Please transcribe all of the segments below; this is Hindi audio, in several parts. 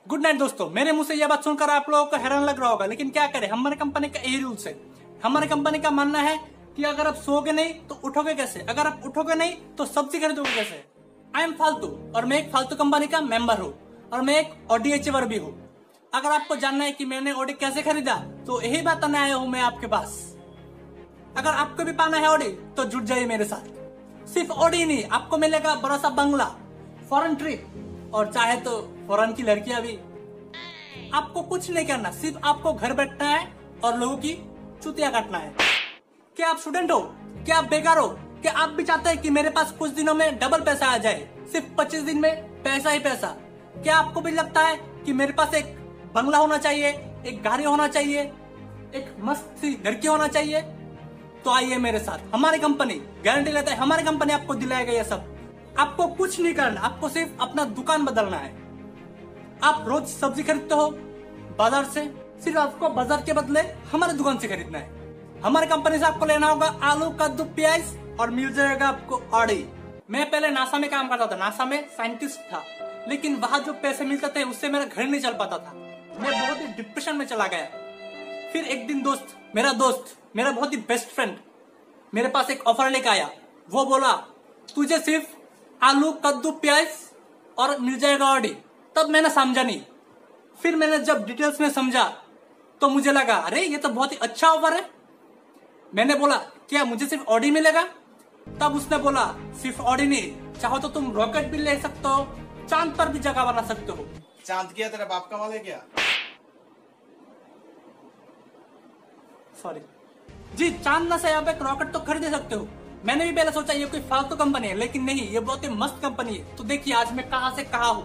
गुड नाइट दोस्तों। मेरे मुंह से यह बात सुनकर आप लोगों को हैरान लग रहा होगा, लेकिन क्या करें, हमारे कंपनी का यही रूल्स है। हमारे कंपनी का मानना है कि अगर आप सोओगे नहीं तो उठोगे कैसे, अगर आप उठोगे नहीं तो सब्जी खरीदोगे कैसे। आई एम फालतू और मैं एक फालतू कंपनी का मेंबर हूँ और मैं एक ऑडी अचीवर भी हूँ। अगर आपको जानना है कि मैंने ऑडी कैसे खरीदा तो यही बताने आया हूँ मैं आपके पास। अगर आपको भी पाना है ऑडी तो जुट जाइए मेरे साथ। सिर्फ ऑडी नहीं, आपको मिलेगा बड़ा सा बंगला, फॉरेन ट्रिप और चाहे तो फॉरेन की लड़कियां भी। आपको कुछ नहीं करना, सिर्फ आपको घर बैठना है और लोगों की चुतियां काटना है। क्या आप स्टूडेंट हो, क्या आप बेकार हो, क्या आप भी चाहते हैं कि मेरे पास कुछ दिनों में डबल पैसा आ जाए, सिर्फ 25 दिन में पैसा ही पैसा। क्या आपको भी लगता है कि मेरे पास एक बंगला होना चाहिए, एक गाड़ी होना चाहिए, एक मस्त सी लड़की होना चाहिए? तो आइए मेरे साथ। हमारी कंपनी गारंटी लेता है, हमारी कंपनी आपको दिलाएगा ये सब। आपको कुछ नहीं करना, आपको सिर्फ अपना दुकान बदलना है। आप रोज सब्जी खरीदते हो बाजार से, सिर्फ आपको बाजार के बदले हमारे दुकान से खरीदना है। हमारी कंपनी से आपको लेना होगा आलू, कद्दू, प्याज और मिल जाएगा आपको ऑडी। मैं पहले नासा में काम करता था, नासा में साइंटिस्ट था, लेकिन वहां जो पैसे मिलते थे उससे मेरा घर नहीं चल पाता था। मैं बहुत ही डिप्रेशन में चला गया। फिर एक दिन मेरा बहुत ही बेस्ट फ्रेंड मेरे पास एक ऑफर लेकर आया। वो बोला तुझे सिर्फ आलू, कद्दू, प्याज और मिल जाएगा ऑडी। तब मैंने समझा नहीं। फिर मैंने जब डिटेल्स में समझा तो मुझे लगा अरे ये तो बहुत ही अच्छा ऑफर है। मैंने बोला क्या मुझे सिर्फ ऑडी मिलेगा? तब उसने बोला सिर्फ ऑडी नहीं, चाहो तो तुम रॉकेट भी ले सकते हो, चांद पर भी जगह बना सकते हो। चांद किया तेरा बाप का माल है क्या? सॉरी जी, चांद ना से आप एक रॉकेट तो खरीद सकते हो। मैंने भी पहले सोचा ये कोई फालतू कंपनी है, लेकिन नहीं, ये बहुत ही मस्त कंपनी है। तो देखिए आज मैं कहां से कहां हूं।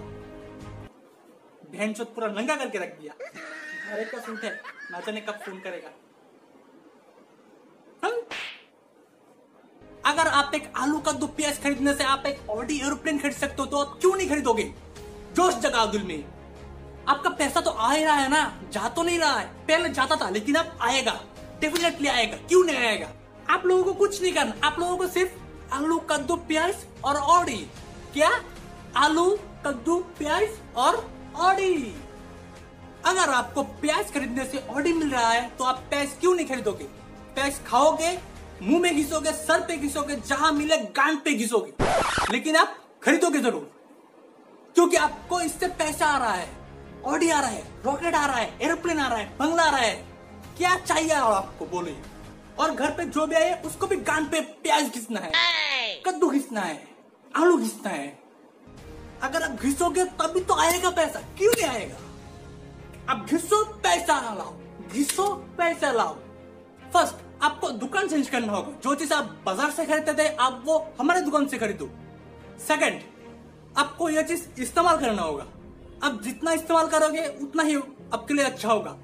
बहन चोद पूरा नंगा करके रख दिया। अरे क्या सुनते हैं, ना जाने कब फोन करेगा। अगर आप एक आलू, कद्दू, प्याज खरीदने से आप एक ऑडी एरोप्लेन खरीद सकते हो तो आप क्यों नहीं खरीदोगे? जोश जगाओ दिल में। आपका पैसा तो आ ही रहा है ना, जा तो नहीं रहा है। पहले जाता था लेकिन अब आएगा, डेफिनेटली आएगा। क्यों नहीं आएगा? आप लोगों को कुछ नहीं करना, आप लोगों को सिर्फ आलू, कद्दू, प्याज और ऑडी। क्या? आलू, कद्दू, प्याज और ऑडी। अगर आपको प्याज खरीदने से ऑडी मिल रहा है तो आप प्याज क्यों नहीं खरीदोगे? प्याज खाओगे, मुंह में घिसोगे, सर पे घिसोगे, जहां मिले गांड पे घिसोगे, लेकिन आप खरीदोगे जरूर, क्योंकि आपको इससे पैसा आ रहा है। ऑडी आ रहा है, रॉकेट आ रहा है, एरोप्लेन आ रहा है, बंगला आ रहा है। क्या चाहिए और आपको बोलिए। और घर पे जो भी आए उसको भी गांड पे प्याज घिसना है, कद्दू घिसना है, आलू घिसना है। अगर आप घिसोगे तभी तो आएगा पैसा, क्यों नहीं आएगा? आप घिसो पैसा लाओ, घिसो पैसा लाओ। फर्स्ट आपको दुकान चेंज करना होगा। जो चीज आप बाजार से खरीदते थे आप वो हमारे दुकान से खरीदो। सेकंड, आपको यह चीज इस्तेमाल करना होगा। आप जितना इस्तेमाल करोगे उतना ही आपके लिए अच्छा होगा।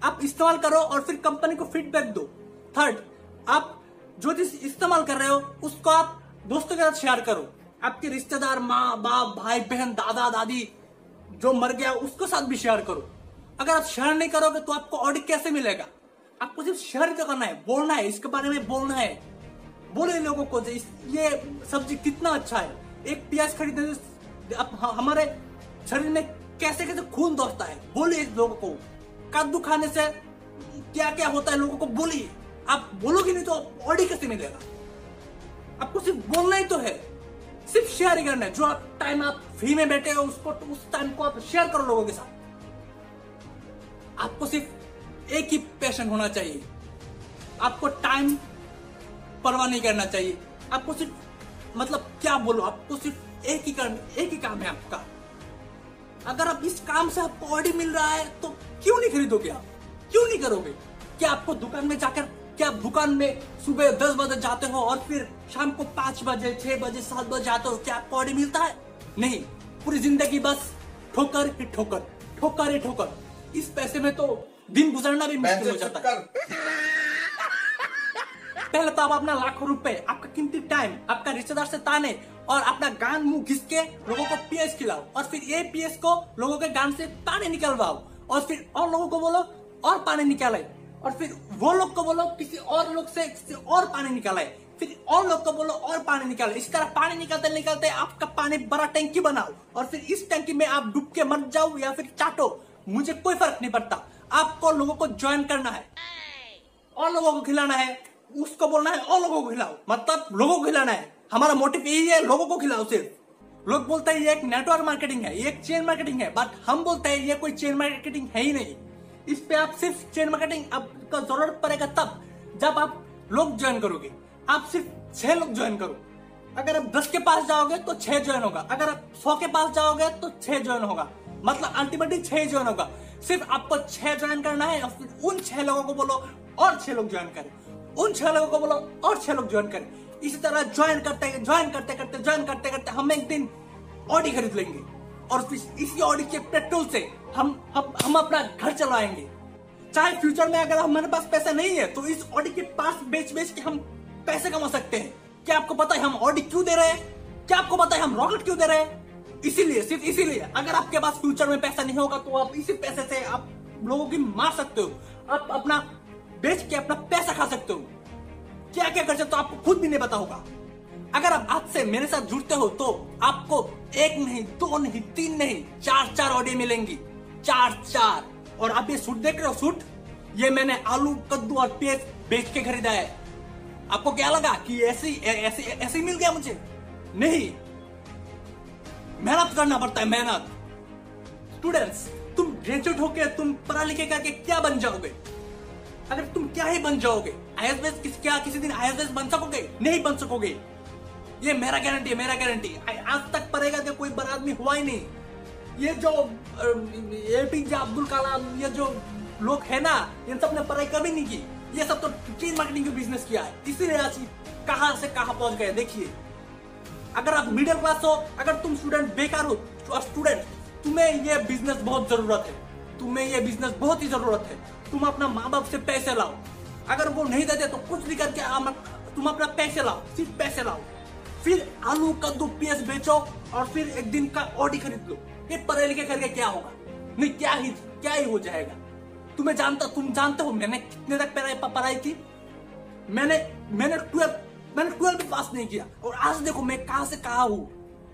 आप इस्तेमाल करो और फिर कंपनी को फीडबैक दो। थर्ड, आप जो चीज इस्तेमाल कर रहे हो उसको आप दोस्तों के साथ शेयर करो। आपके रिश्तेदार, माँ बाप, भाई बहन, दादा दादी जो मर गया उसको साथ भी शेयर करो। अगर आप शेयर नहीं करोगे तो आपको ऑडी कैसे मिलेगा? आपको सिर्फ शेयर करना है, बोलना है, इसके बारे में बोलना है। बोले लोगों को ये सब्जी कितना अच्छा है। एक प्याज खरीदने से हमारे शरीर में कैसे कैसे खून दौड़ता है, बोलिए लोगों को। कद्दू खाने से क्या क्या होता है लोगों को बोलिए। आप बोलोगे नहीं तो ऑडी कैसे मिलेगा? आपको सिर्फ बोलना ही तो है, सिर्फ शेयर ही करना है। जो टाइम आप फ्री में बैठे हो उसको, उस टाइम को आप शेयर करो लोगों के साथ। आपको सिर्फ एक ही पैशन होना चाहिए। आपको टाइम परवाह नहीं करना चाहिए। आपको सिर्फ मतलब क्या बोलो, आपको सिर्फ एक ही काम है आपका। अगर आप इस काम से आपको ऑडी मिल रहा है तो क्यों नहीं खरीदोगे? आप क्यों नहीं करोगे? क्या आपको दुकान में जाकर, क्या आप दुकान में सुबह 10 बजे जाते हो और फिर शाम को 5 बजे, 6 बजे, 7 बजे जाते हो? क्या आपको ऑडी मिलता है? नहीं। पूरी जिंदगी बस ठोकर ही ठोकर, ठोकर ही ठोकर। इस पैसे में तो दिन गुजरना भी मुश्किल हो जाता है। पहले तो आप अपना लाखों रुपए, आपका कीमती टाइम, आपका रिश्तेदार से ताने और अपना गान मुंह घिस के लोगों को पीएस खिलाओ और फिर ये पीएस को लोगों के गान से पानी निकलवाओ और फिर और लोगों को बोलो और पानी निकाले और फिर वो लोग को बोलो किसी और लोग से और पानी निकाले। फिर और लोग को बोलो और पानी निकालो। इस तरह पानी निकालते निकालते आपका पानी बड़ा टैंकी बनाओ और फिर इस टैंकी में आप डूब के मर जाओ या फिर चाटो, मुझे कोई फर्क नहीं पड़ता। आपको लोगों को ज्वाइन करना है और लोगों को खिलाना है, उसको बोलना है और लोगों को खिलाओ, मतलब लोगों को खिलाना है। हमारा मोटिव यही है, लोगों को खिलाओ सिर्फ। लोग बोलते हैं ये एक नेटवर्क मार्केटिंग है, ये एक चेन मार्केटिंग है, बट हम बोलते हैं ये कोई चेन मार्केटिंग है ही नहीं। इस पे आप सिर्फ चेन मार्केटिंग आपको जरूरत पड़ेगा तब जब आप लोग ज्वाइन करोगे। आप सिर्फ 6 लोग ज्वाइन करो। अगर आप 10 के पास जाओगे तो 6 ज्वाइन होगा, अगर आप 100 के पास जाओगे तो 6 ज्वाइन होगा, मतलब अल्टीमेटली 6 ज्वाइन होगा। सिर्फ आपको 6 ज्वाइन करना है और फिर उन 6 लोगों को बोलो और 6 लोग ज्वाइन करें, उन 6 लोगों को बोलो और 6 लोग ज्वाइन करें। इसी तरह ज्वाइन करते करते हम एक दिन ऑडी खरीद लेंगे और फिर इसी ऑडी के पेट्रोल से हम अपना घर चलाएंगे। चाहे फ्यूचर में अगर हमारे पास पैसा नहीं है तो इस ऑडी के पास बेच के हम पैसे कमा सकते हैं। क्या आपको पता है हम ऑडी क्यों दे रहे हैं? क्या आपको पता है हम रॉकेट क्यों दे रहे हैं? इसीलिए, सिर्फ इसीलिए। अगर आपके पास फ्यूचर में पैसा नहीं होगा तो आप इसी पैसे से आप लोगों की मार सकते हो, आप अपना बेच के अपना पैसा खा सकते हो। क्या क्या कर सकते हो आपको खुद भी नहीं पता होगा। अगर आप आज से मेरे साथ जुड़ते हो तो आपको 1 नहीं, 2 नहीं, 3 नहीं, 4 ऑडी मिलेंगी, 4। और आप ये सूट देख रहे हो, सूट ये मैंने आलू, कद्दू और प्याज बेच के खरीदा है। आपको क्या लगा कि ऐसे ही मिल गया मुझे? नहीं, मेहनत करना पड़ता है, मेहनत। स्टूडेंट्स, तुम ग्रेजुएट होके तुम पढ़ा लिखे करके क्या बन जाओगे? अगर तुम क्या ही बन जाओगे, IAS क्या किसी दिन IAS बन सकोगे? नहीं बन सकोगे। ये मेरा गारंटी है, मेरा गारंटी। आज तक पढ़ेगा तो कोई बड़ा आदमी हुआ ही नहीं। ये जो APJ अब्दुल कलाम, ये जो लोग है ना, इन सब ने पढ़ाई कभी नहीं की। ये सब तो चेन मार्केटिंग का बिजनेस किया है, इसीलिए आज कहां से कहां पहुंच गए। देखिए, अगर आप मिडिल क्लास हो, अगर तुम स्टूडेंट बेकार हो, स्टूडेंट तुम्हें ये बिजनेस बहुत जरूरत है, तुम्हें ये बिजनेस बहुत ही जरूरत है। तुम अपना माँ बाप से पैसे लाओ, अगर वो नहीं देते तो कुछ भी करके तुम अपना पैसे लाओ, सिर्फ पैसे लाओ, फिर आलू, कद्दू, प्याज बेचो और फिर एक दिन का ऑडी खरीद लो। ये पढ़े लिखे करके क्या होगा? नहीं, क्या ही हो जाएगा। तुम जानते हो मैंने कितने तक पढ़ाई की? मैंने 12 भी पास नहीं किया और आज देखो मैं कहां से कहां हूं।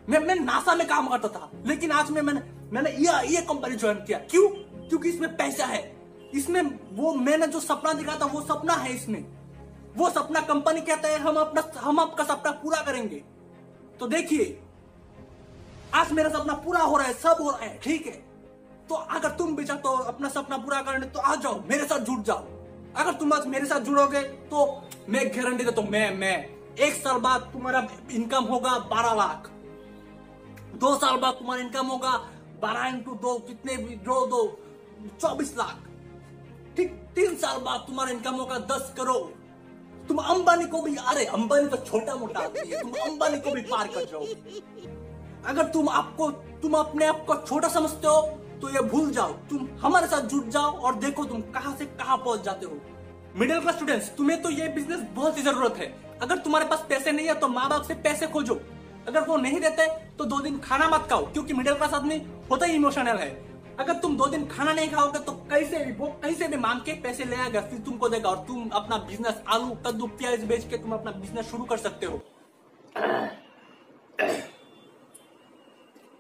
मैं नासा में काम करता था, लेकिन आज मैंने ये कंपनी ज्वाइन किया। क्यों? क्योंकि इसमें पैसा है, इसमें वो मैंने जो सपना दिखा था वो सपना है। इसमें वो सपना कंपनी कहता है हम आपका सपना पूरा करेंगे। तो देखिए, आज मेरा सपना पूरा हो रहा है, सब हो रहा है, ठीक है। तो अगर तुम भी चाहते हो अपना सपना पूरा करने तो आ जाओ, मेरे साथ जुड़ जाओ। अगर तुम आज मेरे साथ जुड़ोगे तो मैं गारंटी देता हूं, मैं 1 साल बाद तुम्हारा इनकम होगा 12 लाख, 2 साल बाद तुम्हारा इनकम होगा 12 × 2 कितने भी जो 24 लाख, ठीक। 3 साल बाद तुम्हारा इनकम होगा 10 करोड़। तुम अंबानी को भी, अरे अंबानी तो छोटा मोटा आदमी है, तुम अंबानी को भी पार कर जाओगे। अगर तुम अपने आप को छोटा समझते हो तो ये भूल जाओ, तुम हमारे साथ जुट जाओ और देखो तुम कहां से कहां पहुंच जाते हो। मिडिल क्लास स्टूडेंट्स, तुम्हें तो ये बिजनेस बहुत ही जरूरत है। अगर तुम्हारे पास पैसे नहीं है तो माँ बाप से पैसे खोजो, अगर वो नहीं देते तो 2 दिन खाना मत खाओ, क्योंकि मिडिल क्लास आदमी होता ही इमोशनल है। अगर तुम 2 दिन खाना नहीं खाओगे तो कैसे भी मांग के पैसे ले आएगा, फिर तुमको देगा और तुम अपना बिजनेस आलू, कद्दू, प्याज बेच के तुम अपना बिजनेस शुरू कर सकते हो।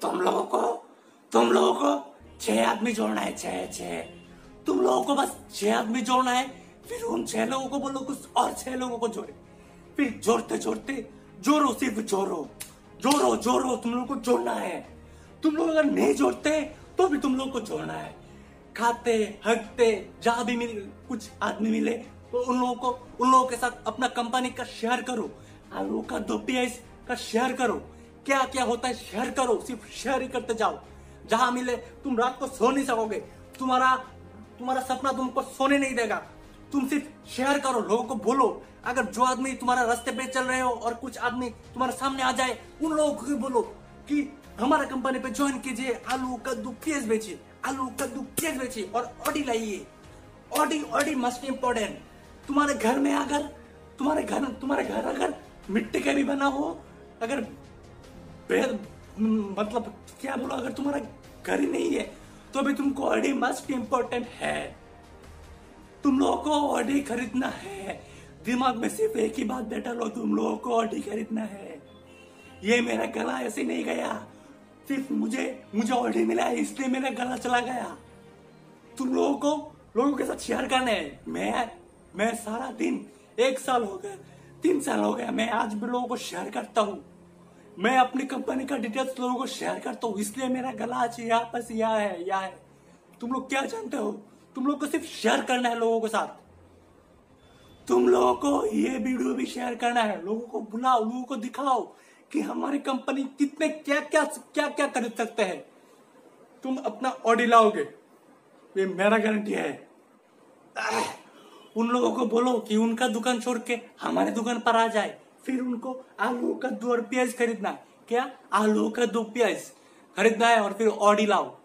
तुम लोगों को 6 आदमी जोड़ना है, 6। तुम लोगों को बस 6 आदमी जोड़ना है, फिर उन 6 लोगों को बोलो कुछ और 6 लोगों को जोड़े, फिर जोड़ते जोड़ो, सिर्फ जोड़ो, तुम लोगों को जोड़ना है। तुम लोग अगर नहीं जोड़ते तो भी तुम लोगों को जोड़ना है। खाते हकते जहां भी कुछ आदमी मिले तो उन लोगों के साथ अपना कंपनी का शेयर करो, आलू का 2 प्याज का शेयर करो, क्या क्या होता है शेयर करो, सिर्फ शेयर ही करते जाओ। जहां मिले, तुम रात को सो नहीं सकोगे, तुम्हारा सपना तुमको सोने नहीं देगा। तुम सिर्फ शेयर करो, लोगों को बोलो। अगर जो आदमी तुम्हारा रास्ते पे चल रहे हो और कुछ आदमी तुम्हारे सामने आ जाए, उन लोगों को बोलो कि हमारा कंपनी पे ज्वाइन कीजिए, आलू कद्दू प्याज बेचिए और ऑडी लाइए। Audi must important. तुम्हारे घर अगर मिट्टी का भी बना हो, अगर मतलब क्या बोलो, अगर तुम्हारा घर ही नहीं है तो भी तुमको ऑडी मस्ट इम्पोर्टेंट है। तुम लोगों को ऑडी खरीदना है, दिमाग में सिर्फ एक ही बात बैठा लो, तुम लोगों को ऑडी खरीदना है। ये मेरा गला ऐसे नहीं गया, सिर्फ मुझे ऑडी मिला है इसलिए मेरा गला चला गया। तुम लोगों के साथ शेयर करना है। मैं सारा दिन 1 साल हो गया, 3 साल हो गया, मैं आज भी लोगों को शेयर करता हूँ। मैं अपनी कंपनी का डिटेल्स लोगों को शेयर करता हूँ, इसलिए मेरा गला आज यहाँ पर यहाँ है। तुम लोग क्या जानते हो? तुम लोग को सिर्फ शेयर करना है लोगों के साथ। तुम लोगों को ये वीडियो भी शेयर करना है, लोगों को बुलाओ, लोगों को दिखाओ कि हमारी कंपनी कितने क्या खरीद सकते हैं। तुम अपना ऑडी लाओगे, ये मेरा गारंटी है। उन लोगों को बोलो कि उनका दुकान छोड़ के हमारे दुकान पर आ जाए, फिर उनको आलू का 2 प्याज खरीदना है। क्या? आलू का 2 प्याज खरीदना है और फिर ऑडी लाओ।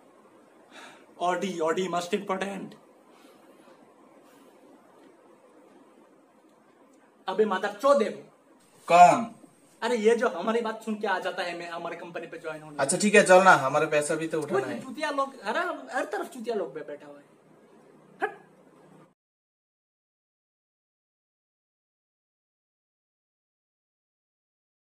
Audi must important. अबे माता चौदह कौन? अरे ये जो हमारी बात सुन के आ जाता है, मैं हमारे कंपनी पे ज्वाइन होने। अच्छा ठीक है, चलना, हमारे पैसा भी तो उठाना है। चुतिया लोग, हर तरफ चुतिया लोग बैठा हुआ है।